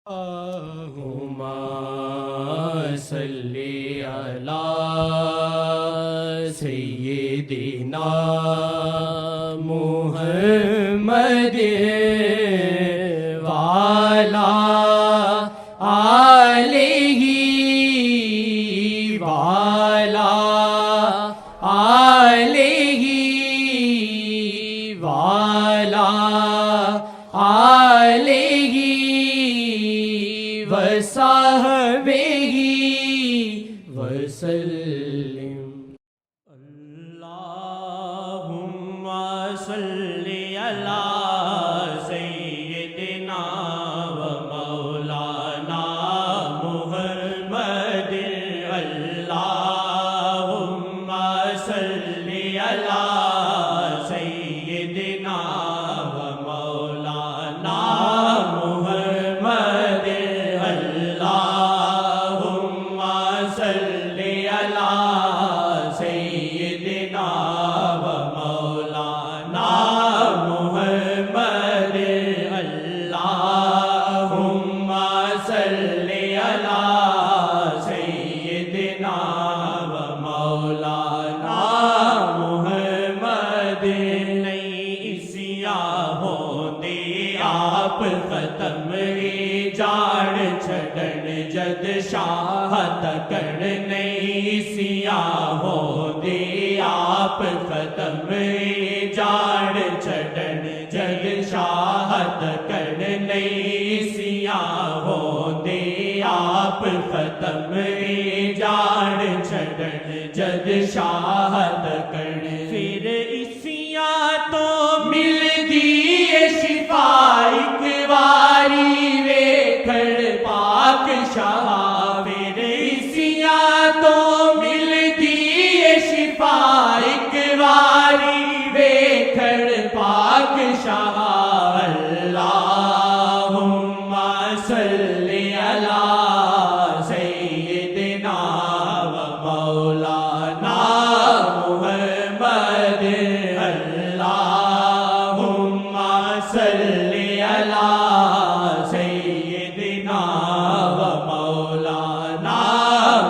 اللہم صلی علی سیدنا محمد وعلی آلہ وعلی آلہ وعلی آلہ وصحبہ وسلم۔ اللہم صلی علی سیدنا و مولانا محمد۔ اللہم صلی علی سیدنا و مولانا محمد۔ اللہم صلی علی سیدنا و مولانا محمد۔ اللہم صلی علی سیدنا و مولانا محمد۔ نئی سیاہوں دے آپ ختم جاڑ چھڑن جد شاہ تکڑ۔ نئی سیاہوں دے آپ ختم جاڑ چھڑن جد شاہ تکڑ۔ نئی سیاہوں دے آپ ختم جاڑ چھڑن جد شاہ تکڑ۔ پھر اسیاں تو مل دی شفا ایک واری ویکھڑ پاک شاہ۔ پھر اسیاں تو مل دی شفا ایک واری ویکھڑ پاک شاہ۔ اللہم صلی علی سیدنا و مولانا محمد۔ اللہم صلی علی سیدنا و مولانا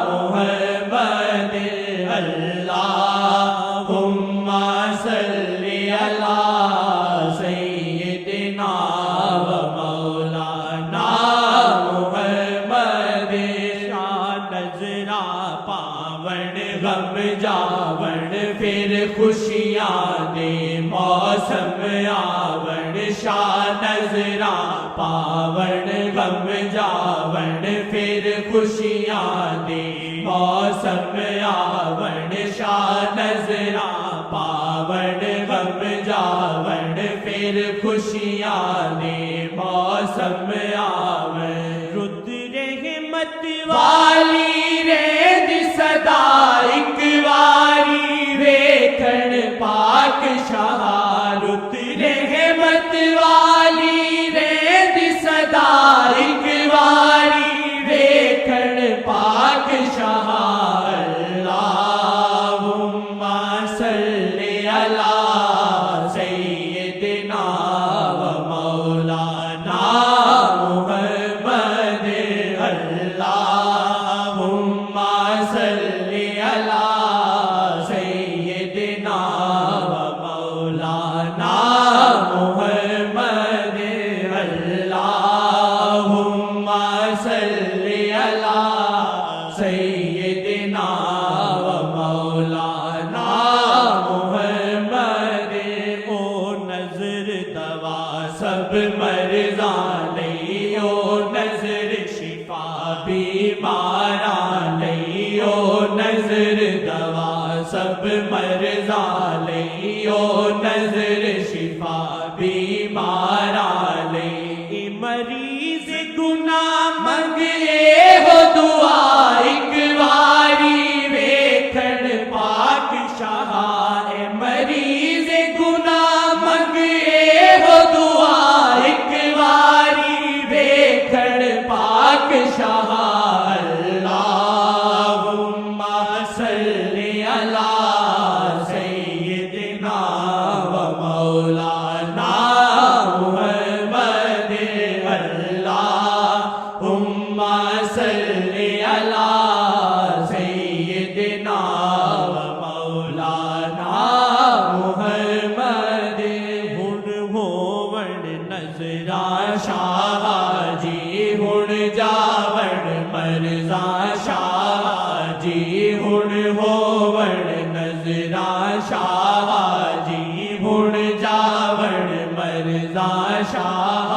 محمد۔ اللہم صلی علی سیدنا و مولانا محمد۔ شان نظرا پاون غم جاون پھر خوشیاں دے موسم آون۔ شان نظرا پاون غم جاون پھر خوشیاں دے موسم آون۔ شان نظرا پاون غم جاون پھر خوشیاں دے موسم آون۔ رد رحمت والی رید صدا ایک واری ویکھڑ پاک شاہ۔ رد رحمت والی رید صدا ایک واری ویکھڑ پاک شاہ۔ اللہم صلی علی سیدنا و مولانا محمد۔ اللہم صلی علی سیدنا و مولانا محمد۔ اللہم صلی علی سیدنا و مولانا محمد۔ او نظر دوا سب مرضاں لئی، او نظر شفا بیماراں لئی، او نظر دوا سب مرضاں لئی، او نظر شفا بیماراں لئی۔ مریض گناہ منگے ہو دعا ایک واری ویکھڑ پاک شاہ۔ اے مریض گناہ منگے ہو دعا ایک واری ویکھڑ پاک شاہ۔ اللہم صلی علی سیدنا و مولانا شاہ جی ہن جاون مرزا شاہ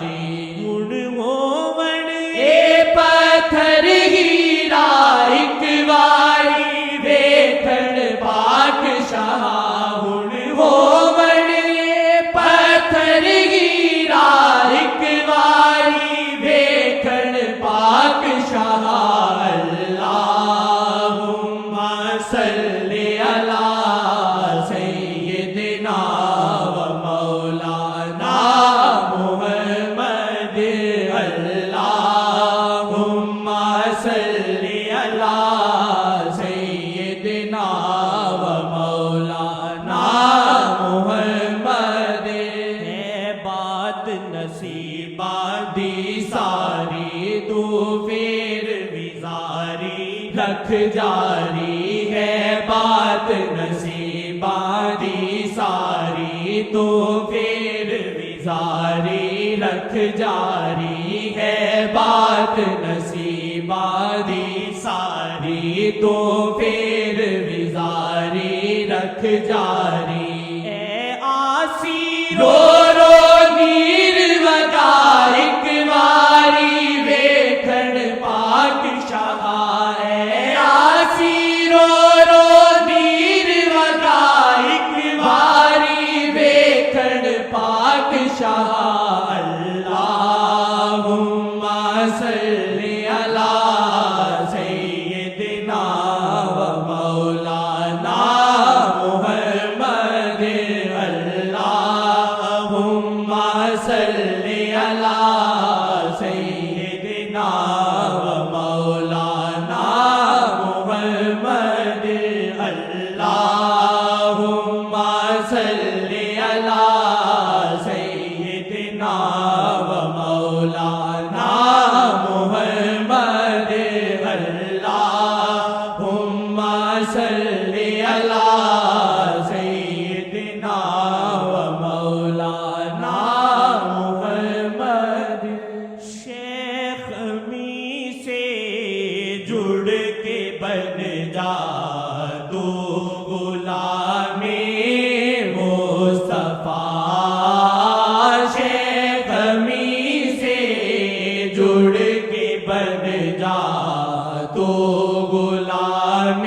جی ہن ہوون اے پتھر ہیرا ایک واری ویکھن پاک شاہ ہن ہوون اے پتھر ہیرا ایک واری ویکھن پاک شاہ اللہم صلی علی سیدنا و مولانا محمد اللہم صلی علی سیدنا و مولانا محمد ہے بات نصیبات دی ساری تو پھر وزاری رکھ جاری ہے بات نصیبات دی ساری تو پھر وزاری رکھ جاری ہے بات نصیبات دی ساری تو پھر وزاری رکھ جاری اے آسی رو رو نیر وگا ایک واری ویکھن پاک شاہ اے آسی رو رو نیر وگا ایک واری ویکھن پاک شاہ اللہم صلی علی سیدنا و مولانا محمد اللہم صلی علی سیدنا و مولانا محمد اللہم صلی علی سیدنا و مولانا محمد اللہم صلی علی سیدنا و مولانا محمد شیخ می سے جڑ کے بن جا تو غلام مصطفیٰ شیخ می سے جڑ کے بن جا تو غلام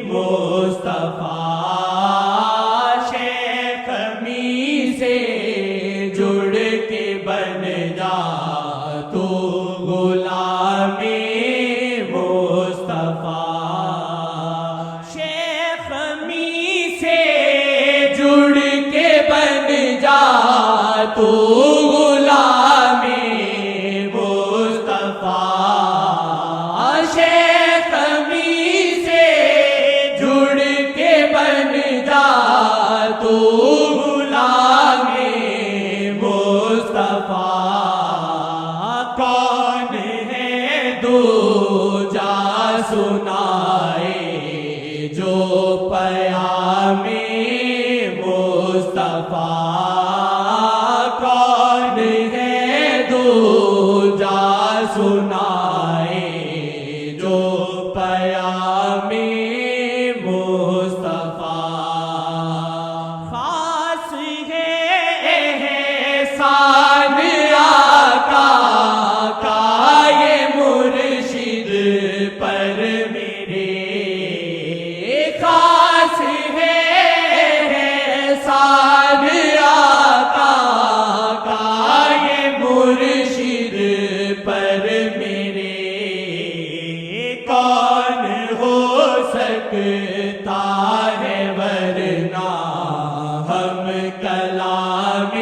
مصطفیٰ شیخ می سے جڑ کے بن جا تو غلام مصطفیٰ شیخ می سے جڑ کے بن جا تو غلام مصطفیٰ شیخ می سے جڑ کے بن جا تو غلام مصطفیٰ کون ہے دو جا سنائے جو پیام مصطفیٰ کون ہے دو جا سنائے جو پیام مصطفیٰ خاص ہے احسان آقا کا یہ مرشد پر میرے خاص ہے احسان آقا کا یہ مرشد پر میرے کون ہو سکتا ہے ورنہ ہم کلام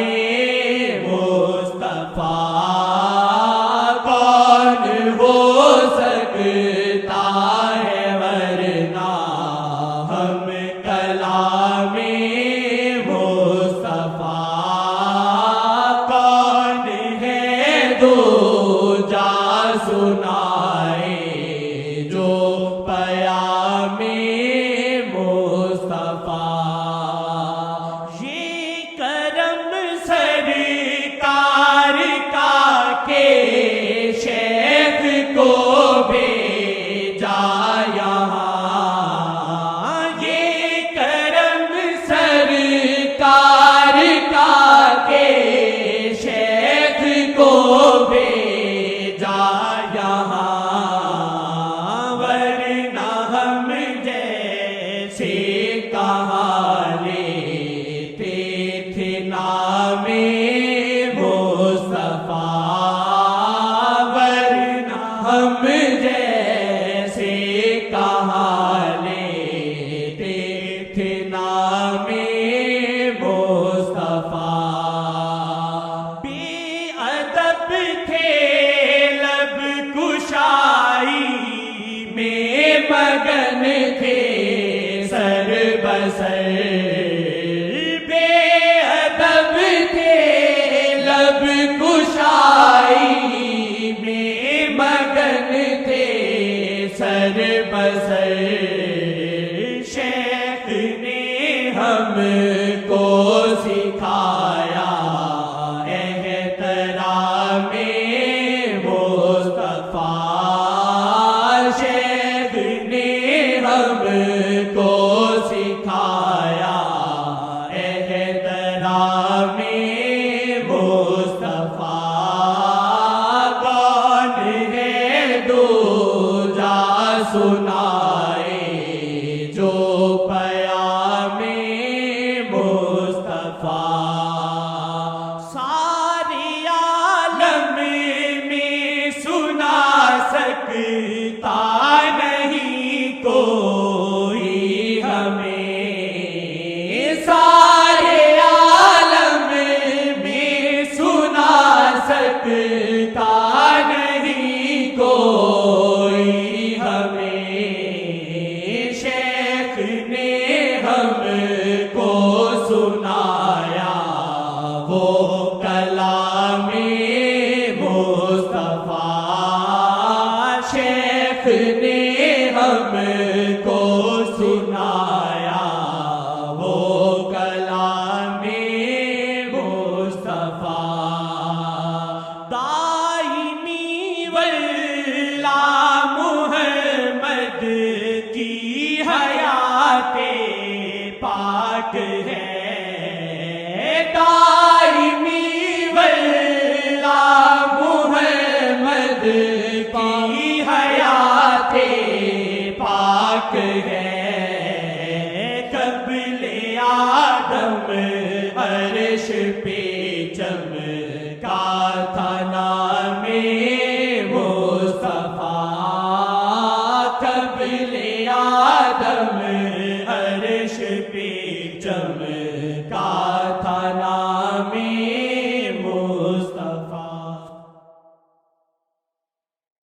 مصطفیٰ کون ہو سکتا ہے ورنہ ہم کلام مصطفیٰ کون ہے دو جا سنائے جو پیام مصطفیٰ یہ کرم سرکار کا کہ شیخ کو بھیجا یہاں یہ کرم میں مصطفیٰ بے ادب تھے لب کشائی میں مگن تھے سر بسر بے ادب تھے لب کشائی میں مگن تھے سر بسر شیخ نے ہم کو سکھایا احترام مصطفیٰ شیخ نے ہم کو سکھایا احترام مصطفیٰ کون ہے دو جا سنائے جو پیام مصطفیٰ سارے عالم میں سنا سکتا نہیں کوئی ہمیں سارے عالم میں سنا سکتا نہیں کوئی ہمیں شیخ نے ہم کو سنایا وہ کلام مصطفیٰ شیخ نے ہم کو سنایا وہ کلام مصطفیٰ دائمی واللہ محمد کی حیات پاک ہے دائمی واللہ محمد کی حیات پاک ہے قبل آدم عرش پہ چمکا تھا نام مصطفیٰ قبل آدم عرش پہ چمکا تھا